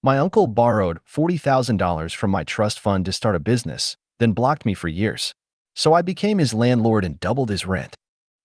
My uncle borrowed $40,000 from my trust fund to start a business, then blocked me for years. So I became his landlord and doubled his rent.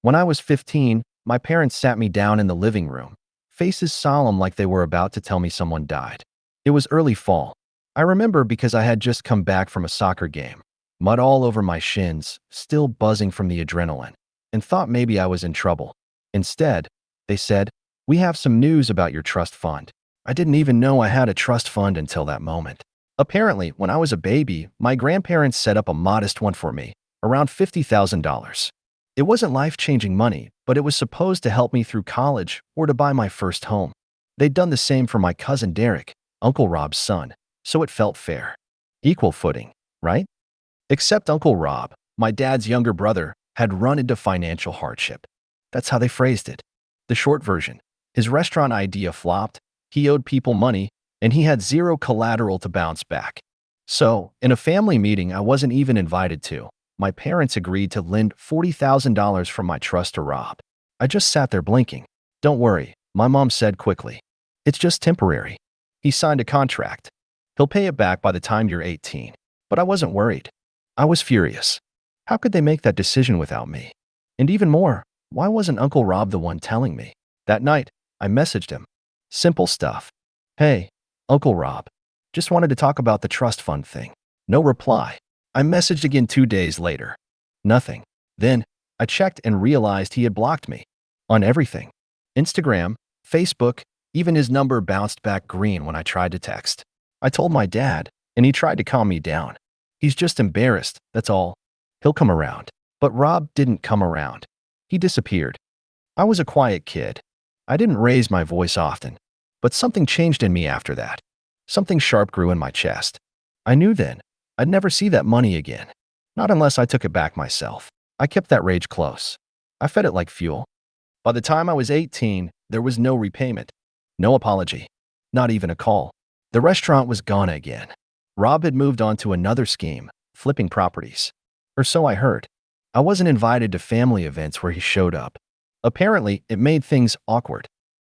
When I was 15, my parents sat me down in the living room, faces solemn like they were about to tell me someone died. It was early fall. I remember because I had just come back from a soccer game, mud all over my shins, still buzzing from the adrenaline, and thought maybe I was in trouble. Instead, they said, "We have some news about your trust fund." I didn't even know I had a trust fund until that moment. Apparently, when I was a baby, my grandparents set up a modest one for me, around $50,000. It wasn't life-changing money, but it was supposed to help me through college or to buy my first home. They'd done the same for my cousin Derek, Uncle Rob's son, so it felt fair. Equal footing, right? Except Uncle Rob, my dad's younger brother, had run into financial hardship. That's how they phrased it. The short version: his restaurant idea flopped, he owed people money, and he had zero collateral to bounce back. So, in a family meeting I wasn't even invited to, my parents agreed to lend $40,000 from my trust to Rob. I just sat there blinking. "Don't worry," my mom said quickly. "It's just temporary. He signed a contract. He'll pay it back by the time you're 18. But I wasn't worried. I was furious. How could they make that decision without me? And even more, why wasn't Uncle Rob the one telling me? That night, I messaged him. Simple stuff. "Hey, Uncle Rob. Just wanted to talk about the trust fund thing." No reply. I messaged again 2 days later. Nothing. Then, I checked and realized he had blocked me. On everything. Instagram, Facebook, even his number bounced back green when I tried to text. I told my dad, and he tried to calm me down. "He's just embarrassed, that's all. He'll come around." But Rob didn't come around. He disappeared. I was a quiet kid. I didn't raise my voice often. But something changed in me after that. Something sharp grew in my chest. I knew then I'd never see that money again. Not unless I took it back myself. I kept that rage close. I fed it like fuel. By the time I was 18, there was no repayment. No apology. Not even a call. The restaurant was gone again. Rob had moved on to another scheme, flipping properties. Or so I heard. I wasn't invited to family events where he showed up. Apparently, it made things awkward.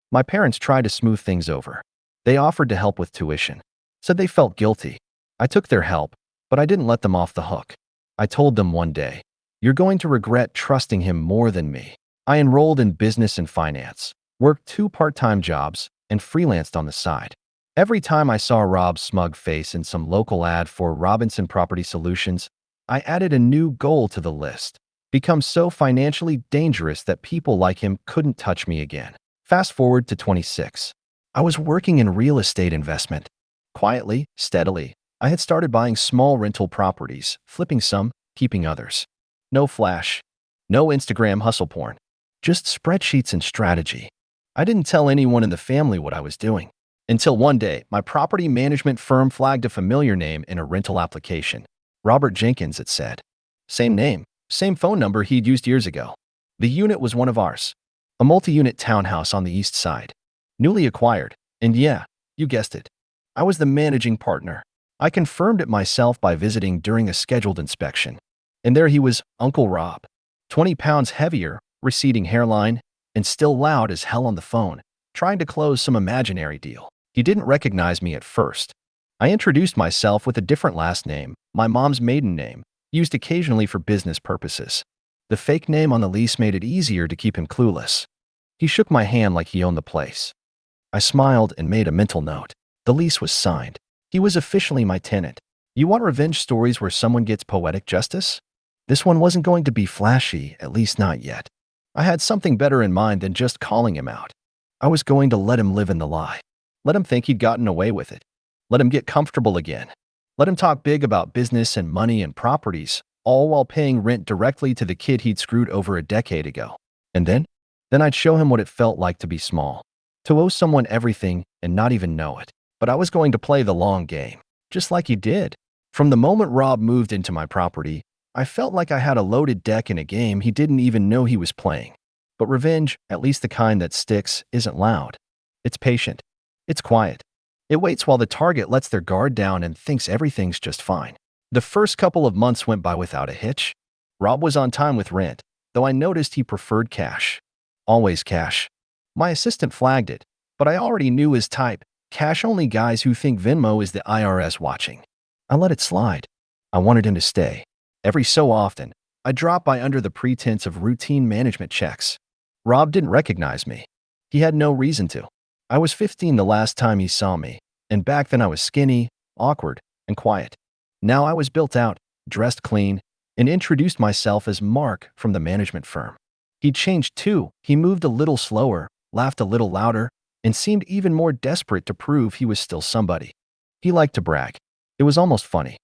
My parents tried to smooth things over. They offered to help with tuition. Said they felt guilty. I took their help, but I didn't let them off the hook. I told them one day, "You're going to regret trusting him more than me." I enrolled in business and finance, worked 2 part-time jobs, and freelanced on the side. Every time I saw Rob's smug face in some local ad for Robinson Property Solutions, I added a new goal to the list: become so financially dangerous that people like him couldn't touch me again. Fast forward to 26. I was working in real estate investment. Quietly, steadily, I had started buying small rental properties, flipping some, keeping others. No flash. No Instagram hustle porn. Just spreadsheets and strategy. I didn't tell anyone in the family what I was doing. Until one day, my property management firm flagged a familiar name in a rental application. Robert Jenkins, it said. Same name, same phone number he'd used years ago. The unit was one of ours. A multi-unit townhouse on the east side. Newly acquired. And yeah, you guessed it. I was the managing partner. I confirmed it myself by visiting during a scheduled inspection. And there he was, Uncle Rob. 20 pounds heavier, receding hairline, and still loud as hell on the phone, trying to close some imaginary deal. He didn't recognize me at first. I introduced myself with a different last name, my mom's maiden name, used occasionally for business purposes. The fake name on the lease made it easier to keep him clueless. He shook my hand like he owned the place. I smiled and made a mental note. The lease was signed. He was officially my tenant. You want revenge stories where someone gets poetic justice? This one wasn't going to be flashy, at least not yet. I had something better in mind than just calling him out. I was going to let him live in the lie. Let him think he'd gotten away with it. Let him get comfortable again. Let him talk big about business and money and properties, all while paying rent directly to the kid he'd screwed over a decade ago. And then I'd show him what it felt like to be small, to owe someone everything and not even know it. But I was going to play the long game, just like he did. From the moment Rob moved into my property, I felt like I had a loaded deck in a game he didn't even know he was playing. But revenge, at least the kind that sticks, isn't loud. It's patient. It's quiet. It waits while the target lets their guard down and thinks everything's just fine. The first couple of months went by without a hitch. Rob was on time with rent, though I noticed he preferred cash. Always cash. My assistant flagged it, but I already knew his type. Cash-only guys who think Venmo is the IRS watching. I let it slide. I wanted him to stay. Every so often, I dropped by under the pretense of routine management checks. Rob didn't recognize me. He had no reason to. I was 15 the last time he saw me, and back then I was skinny, awkward, and quiet. Now I was built out, dressed clean, and introduced myself as Mark from the management firm. He changed too. He moved a little slower, laughed a little louder, and seemed even more desperate to prove he was still somebody. He liked to brag. It was almost funny.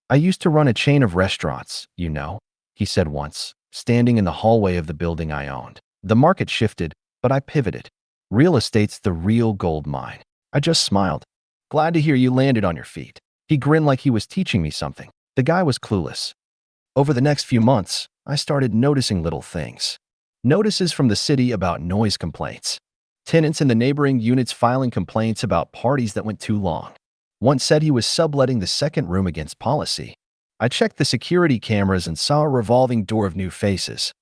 "I used to run a chain of restaurants, you know," he said once, standing in the hallway of the building I owned. The market shifted, but I pivoted. Real estate's the real gold mine. I just smiled. "Glad to hear you landed on your feet." He grinned like he was teaching me something. The guy was clueless. Over the next few months, I started noticing little things. Notices from the city about noise complaints. Tenants in the neighboring units filing complaints about parties that went too long. One said he was subletting the second room against policy. I checked the security cameras and saw a revolving door of new faces.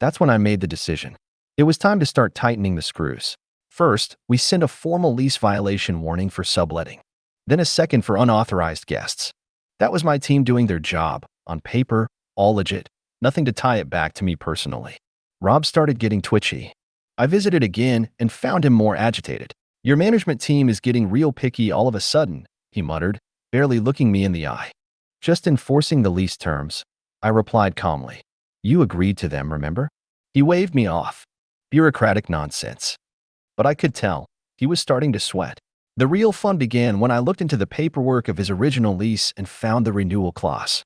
That's when I made the decision. It was time to start tightening the screws. First, we sent a formal lease violation warning for subletting. Then a second for unauthorized guests. That was my team doing their job. On paper, all legit. Nothing to tie it back to me personally. Rob started getting twitchy. I visited again and found him more agitated. "Your management team is getting real picky all of a sudden," he muttered, barely looking me in the eye. "Just enforcing the lease terms," I replied calmly. "You agreed to them, remember?" He waved me off. Bureaucratic nonsense. But I could tell he was starting to sweat. The real fun began when I looked into the paperwork of his original lease and found the renewal clause.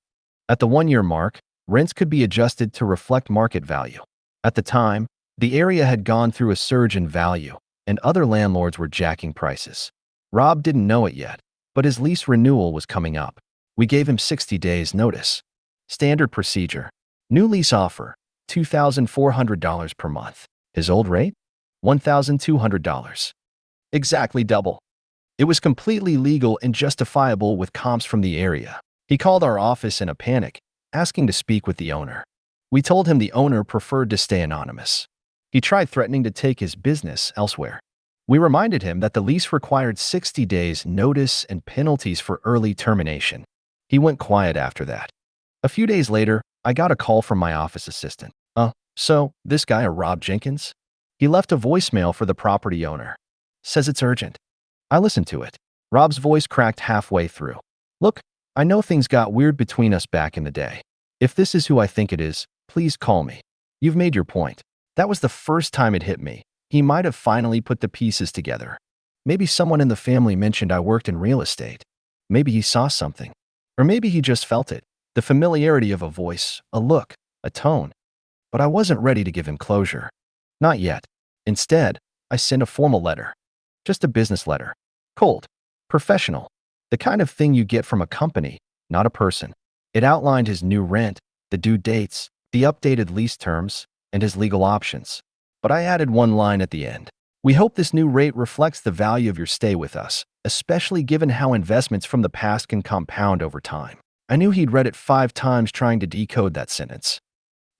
At the one-year mark, rents could be adjusted to reflect market value. At the time, the area had gone through a surge in value, and other landlords were jacking prices. Rob didn't know it yet, but his lease renewal was coming up. We gave him 60 days notice. Standard procedure. New lease offer, $2,400 per month. His old rate? $1,200. Exactly double. It was completely legal and justifiable with comps from the area. He called our office in a panic, asking to speak with the owner. We told him the owner preferred to stay anonymous. He tried threatening to take his business elsewhere. We reminded him that the lease required 60 days notice and penalties for early termination. He went quiet after that. A few days later, I got a call from my office assistant. So, this guy a Rob Jenkins?" He left a voicemail for the property owner. "Says it's urgent." I listened to it. Rob's voice cracked halfway through. "Look, I know things got weird between us back in the day. If this is who I think it is, please call me. You've made your point." That was the first time it hit me. He might have finally put the pieces together. Maybe someone in the family mentioned I worked in real estate. Maybe he saw something. Or maybe he just felt it. The familiarity of a voice, a look, a tone. But I wasn't ready to give him closure. Not yet. Instead, I sent a formal letter. Just a business letter. Cold. Professional. The kind of thing you get from a company, not a person. It outlined his new rent, the due dates, the updated lease terms, and his legal options. But I added one line at the end. "We hope this new rate reflects the value of your stay with us, especially given how investments from the past can compound over time." I knew he'd read it 5 times trying to decode that sentence.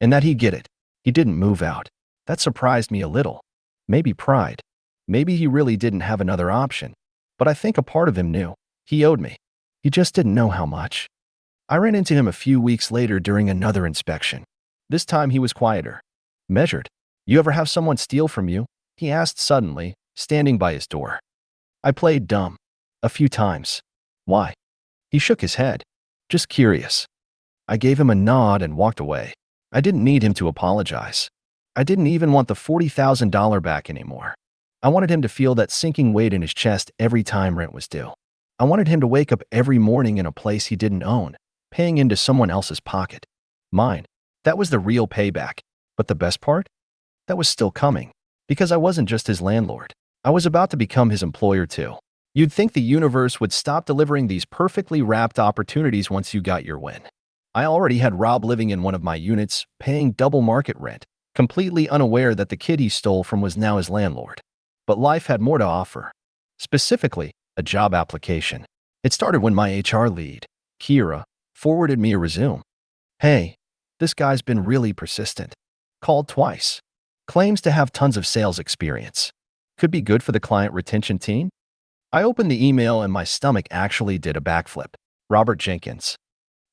And that he'd get it. He didn't move out. That surprised me a little. Maybe pride. Maybe he really didn't have another option. But I think a part of him knew. He owed me. He just didn't know how much. I ran into him a few weeks later during another inspection. This time he was quieter. Measured. "You ever have someone steal from you?" he asked suddenly, standing by his door. I played dumb. "A few times." "Why?" He shook his head. "Just curious." I gave him a nod and walked away. I didn't need him to apologize. I didn't even want the $40,000 back anymore. I wanted him to feel that sinking weight in his chest every time rent was due. I wanted him to wake up every morning in a place he didn't own, paying into someone else's pocket. Mine. That was the real payback. But the best part? That was still coming. Because I wasn't just his landlord. I was about to become his employer too. You'd think the universe would stop delivering these perfectly wrapped opportunities once you got your win. I already had Rob living in one of my units, paying double market rent, completely unaware that the kid he stole from was now his landlord. But life had more to offer. Specifically, a job application. It started when my HR lead, Kira, forwarded me a resume. "Hey, this guy's been really persistent. Called twice. Claims to have tons of sales experience. Could be good for the client retention team?" I opened the email and my stomach actually did a backflip. Robert Jenkins.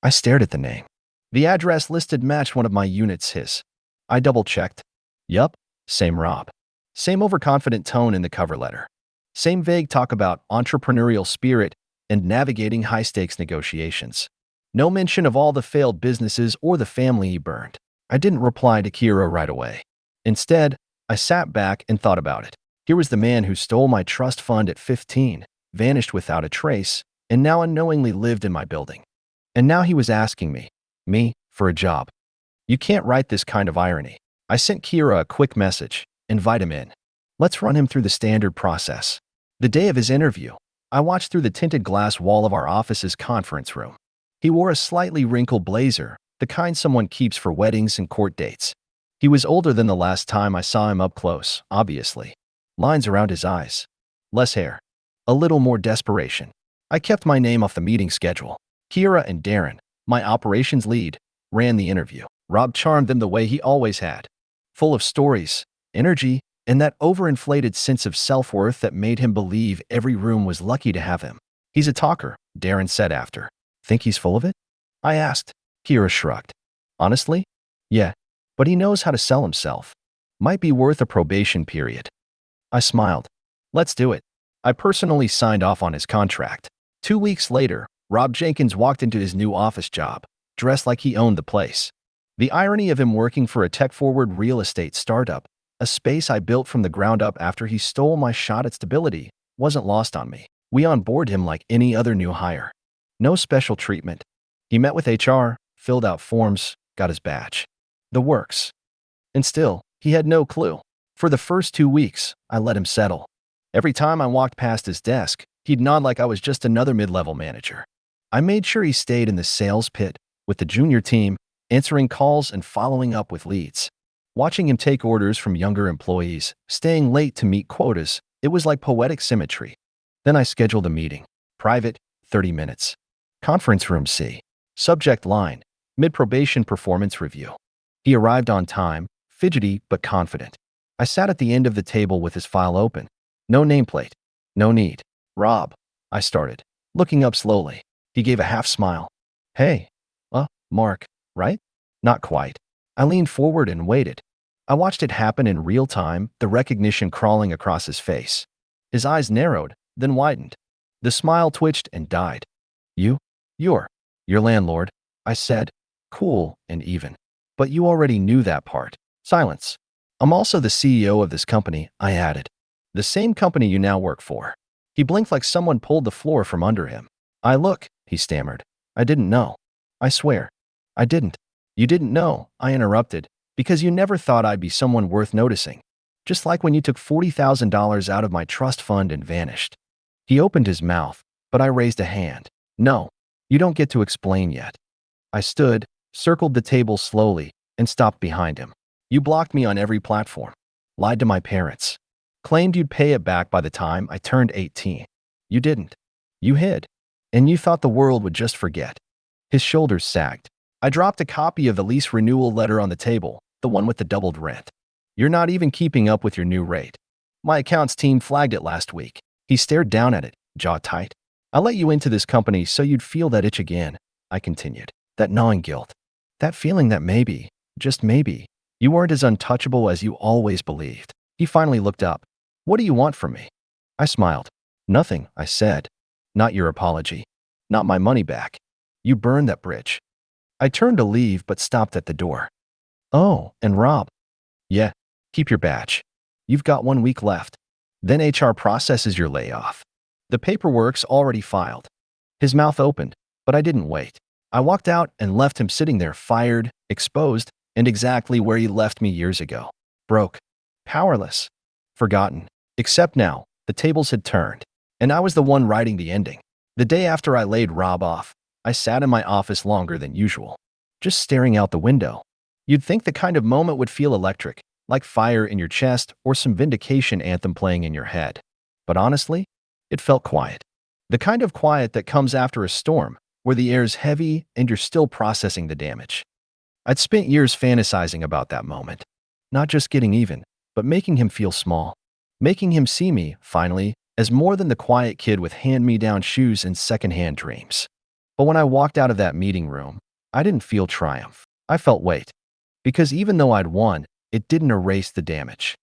I stared at the name. The address listed matched one of my units, his. I double-checked. Yup, same Rob. Same overconfident tone in the cover letter. Same vague talk about entrepreneurial spirit and navigating high-stakes negotiations. No mention of all the failed businesses or the family he burned. I didn't reply to Kira right away. Instead, I sat back and thought about it. Here was the man who stole my trust fund at 15, vanished without a trace, and now unknowingly lived in my building. And now he was asking me, for a job. You can't write this kind of irony. I sent Kira a quick message. Invite him in. Let's run him through the standard process. The day of his interview, I watched through the tinted glass wall of our office's conference room. He wore a slightly wrinkled blazer, the kind someone keeps for weddings and court dates. He was older than the last time I saw him up close, obviously. Lines around his eyes. Less hair. A little more desperation. I kept my name off the meeting schedule. Kira and Darren, my operations lead, ran the interview. Rob charmed them the way he always had. Full of stories, energy, and that overinflated sense of self-worth that made him believe every room was lucky to have him. He's a talker, Darren said after. Think he's full of it? I asked. Kira shrugged. Honestly? Yeah, but he knows how to sell himself. Might be worth a probation period. I smiled. Let's do it. I personally signed off on his contract. 2 weeks later, Rob Jenkins walked into his new office job, dressed like he owned the place. The irony of him working for a tech-forward real estate startup, a space I built from the ground up after he stole my shot at stability, wasn't lost on me. We onboarded him like any other new hire. No special treatment. He met with HR, filled out forms, got his badge. The works. And still, he had no clue. For the first 2 weeks, I let him settle. Every time I walked past his desk, he'd nod like I was just another mid-level manager. I made sure he stayed in the sales pit, with the junior team, answering calls and following up with leads. Watching him take orders from younger employees, staying late to meet quotas, it was like poetic symmetry. Then I scheduled a meeting. Private, 30 minutes. Conference room C. Subject line, mid-probation performance review. He arrived on time, fidgety but confident. I sat at the end of the table with his file open. No nameplate. No need. Rob, I started, looking up slowly. He gave a half smile. Hey. Mark, right? Not quite. I leaned forward and waited. I watched it happen in real time, the recognition crawling across his face. His eyes narrowed, then widened. The smile twitched and died. You're your landlord, I said, cool and even. But you already knew that part. Silence. I'm also the CEO of this company, I added. The same company you now work for. He blinked like someone pulled the floor from under him. Look, he stammered. I didn't know. I swear. I didn't. You didn't know, I interrupted, because you never thought I'd be someone worth noticing. Just like when you took $40,000 out of my trust fund and vanished. He opened his mouth, but I raised a hand. No, you don't get to explain yet. I stood, circled the table slowly, and stopped behind him. You blocked me on every platform. Lied to my parents. Claimed you'd pay it back by the time I turned 18. You didn't. You hid. And you thought the world would just forget. His shoulders sagged. I dropped a copy of the lease renewal letter on the table, the one with the doubled rent. You're not even keeping up with your new rate. My accounts team flagged it last week. He stared down at it, jaw tight. I let you into this company so you'd feel that itch again, I continued. That gnawing guilt. That feeling that maybe, just maybe, you weren't as untouchable as you always believed. He finally looked up. What do you want from me? I smiled. Nothing, I said. Not your apology. Not my money back. You burned that bridge. I turned to leave but stopped at the door. Oh, and Rob. Yeah, keep your badge. You've got 1 week left. Then HR processes your layoff. The paperwork's already filed. His mouth opened, but I didn't wait. I walked out and left him sitting there fired, exposed, and exactly where he left me years ago. Broke. Powerless. Forgotten. Except now, the tables had turned, and I was the one writing the ending. The day after I laid Rob off, I sat in my office longer than usual, just staring out the window. You'd think the kind of moment would feel electric, like fire in your chest or some vindication anthem playing in your head. But honestly, it felt quiet. The kind of quiet that comes after a storm, where the air's heavy and you're still processing the damage. I'd spent years fantasizing about that moment. Not just getting even, but making him feel small. Making him see me, finally, as more than the quiet kid with hand-me-down shoes and secondhand dreams. But when I walked out of that meeting room, I didn't feel triumph. I felt weight. Because even though I'd won, it didn't erase the damage.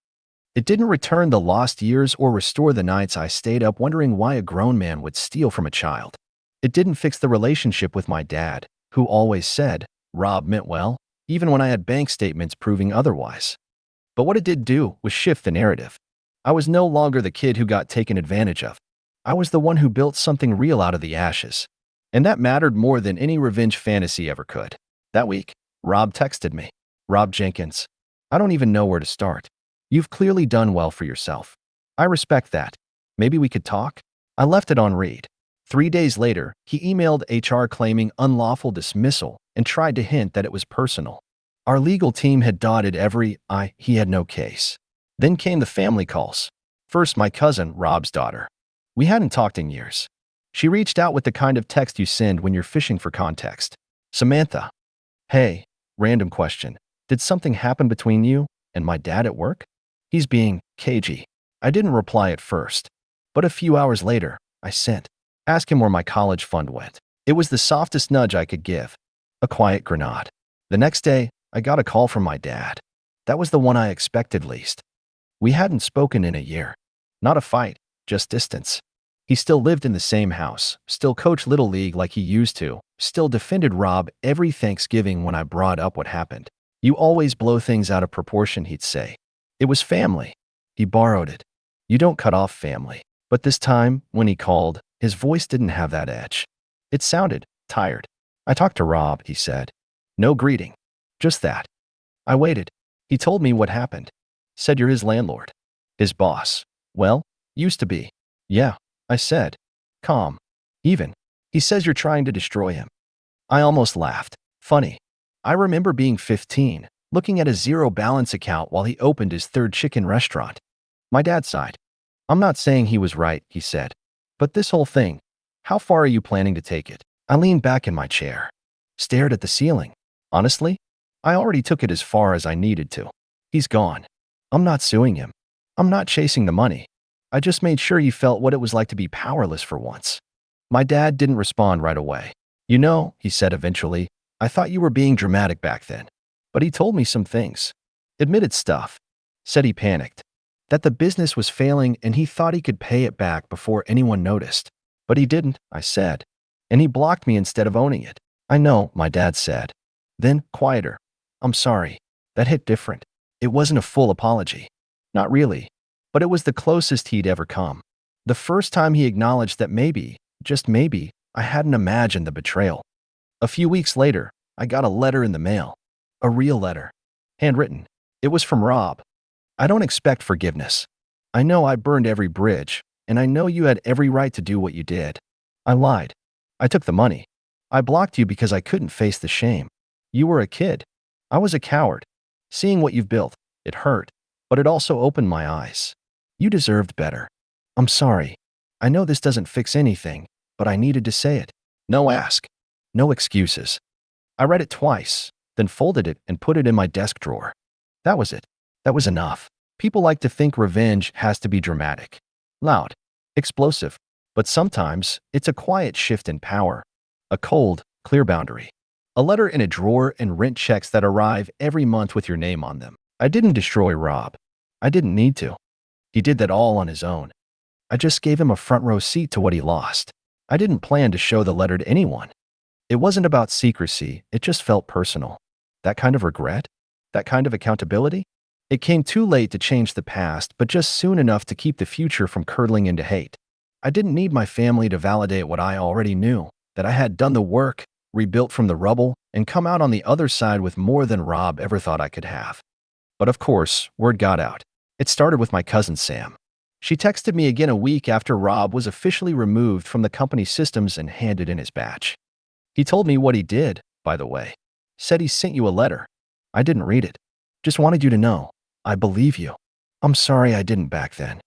It didn't return the lost years or restore the nights I stayed up wondering why a grown man would steal from a child. It didn't fix the relationship with my dad, who always said Rob meant well, even when I had bank statements proving otherwise. But what it did do was shift the narrative. I was no longer the kid who got taken advantage of. I was the one who built something real out of the ashes. And that mattered more than any revenge fantasy ever could. That week, Rob texted me. Rob Jenkins, I don't even know where to start. You've clearly done well for yourself. I respect that. Maybe we could talk? I left it on read. 3 days later, he emailed HR claiming unlawful dismissal and tried to hint that it was personal. Our legal team had dotted every I. He had no case. Then came the family calls. First, my cousin, Rob's daughter. We hadn't talked in years. She reached out with the kind of text you send when you're fishing for context. Samantha. Hey, random question. Did something happen between you and my dad at work? He's being cagey. I didn't reply at first, but a few hours later, I sent. Ask him where my college fund went. It was the softest nudge I could give. A quiet grenade. The next day, I got a call from my dad. That was the one I expected least. We hadn't spoken in a year. Not a fight, just distance. He still lived in the same house, still coached Little League like he used to, still defended Rob every Thanksgiving when I brought up what happened. You always blow things out of proportion, he'd say. It was family. He borrowed it. You don't cut off family. But this time, when he called, his voice didn't have that edge. It sounded tired. I talked to Rob, he said. No greeting. Just that. I waited. He told me what happened. Said you're his landlord. His boss. Well, used to be. Yeah, I said. Calm. Even. He says you're trying to destroy him. I almost laughed. Funny. I remember being 15, looking at a zero balance account while he opened his third chicken restaurant. My dad sighed. I'm not saying he was right, he said. But this whole thing, how far are you planning to take it? I leaned back in my chair, stared at the ceiling. Honestly, I already took it as far as I needed to. He's gone. I'm not suing him. I'm not chasing the money. I just made sure he felt what it was like to be powerless for once. My dad didn't respond right away. You know, he said eventually, I thought you were being dramatic back then. But he told me some things. Admitted stuff. Said he panicked. That the business was failing and he thought he could pay it back before anyone noticed. But he didn't, I said. And he blocked me instead of owning it. I know, my dad said. Then, quieter. I'm sorry. That hit different. It wasn't a full apology. Not really. But it was the closest he'd ever come. The first time he acknowledged that maybe, just maybe, I hadn't imagined the betrayal. A few weeks later, I got a letter in the mail. A real letter. Handwritten. It was from Rob. I don't expect forgiveness. I know I burned every bridge, and I know you had every right to do what you did. I lied. I took the money. I blocked you because I couldn't face the shame. You were a kid. I was a coward. Seeing what you've built, it hurt, but it also opened my eyes. You deserved better. I'm sorry. I know this doesn't fix anything, but I needed to say it. No ask. No excuses. I read it twice, then folded it and put it in my desk drawer. That was it. That was enough. People like to think revenge has to be dramatic, loud, explosive, but sometimes it's a quiet shift in power, a cold, clear boundary. A letter in a drawer and rent checks that arrive every month with your name on them. I didn't destroy Rob. I didn't need to. He did that all on his own. I just gave him a front row seat to what he lost. I didn't plan to show the letter to anyone. It wasn't about secrecy, it just felt personal. That kind of regret? That kind of accountability? It came too late to change the past, but just soon enough to keep the future from curdling into hate. I didn't need my family to validate what I already knew, that I had done the work, rebuilt from the rubble, and come out on the other side with more than Rob ever thought I could have. But of course, word got out. It started with my cousin Sam. She texted me again a week after Rob was officially removed from the company systems and handed in his badge. He told me what he did, by the way. Said he sent you a letter. I didn't read it. Just wanted you to know. I believe you. I'm sorry I didn't back then.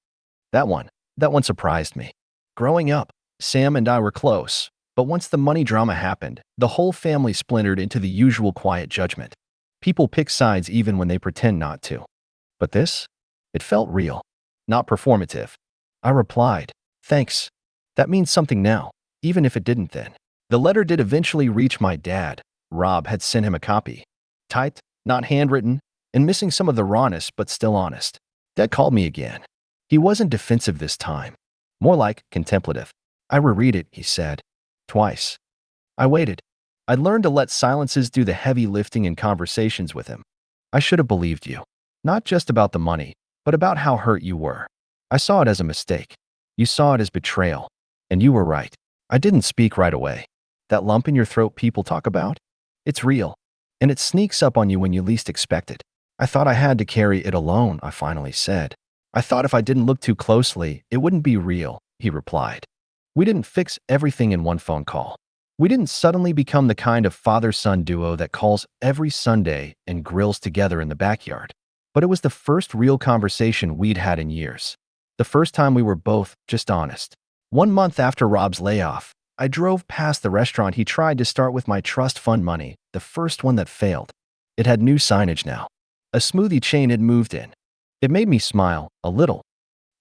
That one surprised me. Growing up, Sam and I were close, but once the money drama happened, the whole family splintered into the usual quiet judgment. People pick sides even when they pretend not to. But this? It felt real, not performative. I replied, "Thanks. That means something now, even if it didn't then." The letter did eventually reach my dad. Rob had sent him a copy. Typed, not handwritten, and missing some of the rawness but still honest. Dad called me again. He wasn't defensive this time. More like contemplative. "I reread it," he said. Twice. I waited. I'd learned to let silences do the heavy lifting in conversations with him. "I should have believed you. Not just about the money, but about how hurt you were. I saw it as a mistake. You saw it as betrayal. And you were right. I didn't speak right away. That lump in your throat people talk about? It's real. And it sneaks up on you when you least expect it. I thought I had to carry it alone," I finally said. "I thought if I didn't look too closely, it wouldn't be real," he replied. "We didn't fix everything in one phone call. We didn't suddenly become the kind of father-son duo that calls every Sunday and grills together in the backyard. But it was the first real conversation we'd had in years. The first time we were both just honest. 1 month after Rob's layoff, I drove past the restaurant he tried to start with my trust fund money, the first one that failed. It had new signage now. A smoothie chain had moved in. It made me smile, a little.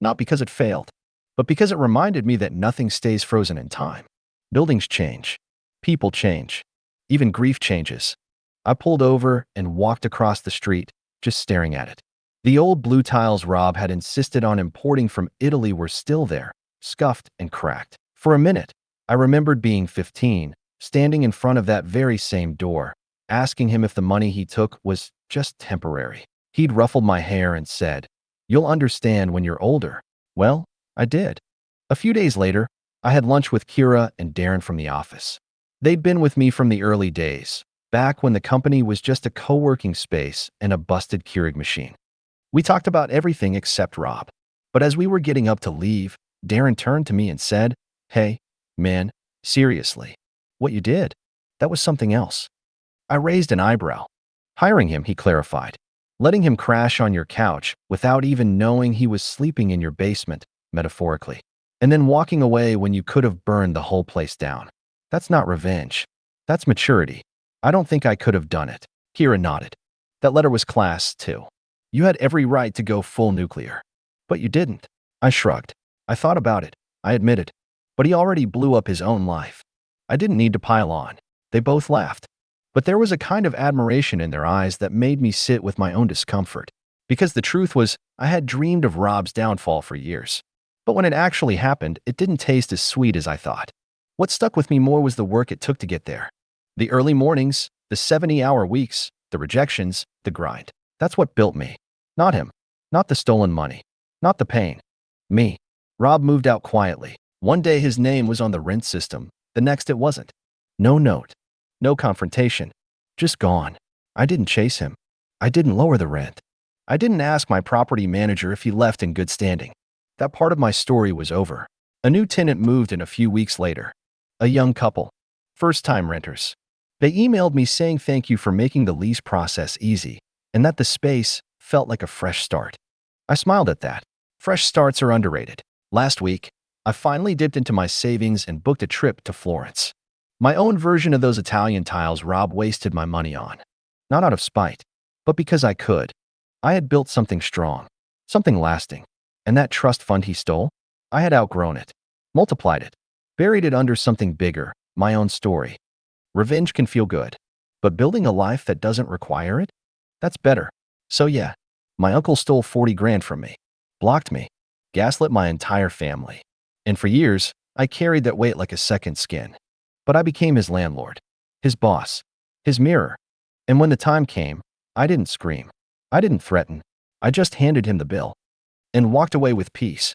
Not because it failed, but because it reminded me that nothing stays frozen in time. Buildings change. People change. Even grief changes. I pulled over and walked across the street, just staring at it. The old blue tiles Rob had insisted on importing from Italy were still there, scuffed and cracked. For a minute, I remembered being 15, standing in front of that very same door, asking him if the money he took was just temporary. He'd ruffled my hair and said, "You'll understand when you're older." Well, I did. A few days later, I had lunch with Kira and Darren from the office. They'd been with me from the early days, back when the company was just a co-working space and a busted Keurig machine. We talked about everything except Rob. But as we were getting up to leave, Darren turned to me and said, "Hey, man, seriously, what you did, that was something else." I raised an eyebrow. "Hiring him," he clarified. "Letting him crash on your couch without even knowing he was sleeping in your basement, metaphorically. And then walking away when you could have burned the whole place down. That's not revenge. That's maturity. I don't think I could have done it." Kira nodded. "That letter was class, too. You had every right to go full nuclear. But you didn't." I shrugged. "I thought about it," I admitted. "But he already blew up his own life. I didn't need to pile on." They both laughed. But there was a kind of admiration in their eyes that made me sit with my own discomfort. Because the truth was, I had dreamed of Rob's downfall for years. But when it actually happened, it didn't taste as sweet as I thought. What stuck with me more was the work it took to get there. The early mornings, the 70-hour weeks, the rejections, the grind. That's what built me. Not him. Not the stolen money. Not the pain. Me. Rob moved out quietly. One day his name was on the rent system. The next it wasn't. No note. No confrontation. Just gone. I didn't chase him. I didn't lower the rent. I didn't ask my property manager if he left in good standing. That part of my story was over. A new tenant moved in a few weeks later. A young couple. First-time renters. They emailed me saying thank you for making the lease process easy, and that the space felt like a fresh start. I smiled at that. Fresh starts are underrated. Last week, I finally dipped into my savings and booked a trip to Florence. My own version of those Italian tiles Rob wasted my money on. Not out of spite, but because I could. I had built something strong, something lasting. And that trust fund he stole? I had outgrown it, multiplied it, buried it under something bigger, my own story. Revenge can feel good, but building a life that doesn't require it? That's better. So yeah, my uncle stole 40 grand from me, blocked me, gaslit my entire family. And for years, I carried that weight like a second skin. But I became his landlord, his boss, his mirror. And when the time came, I didn't scream. I didn't threaten. I just handed him the bill and walked away with peace.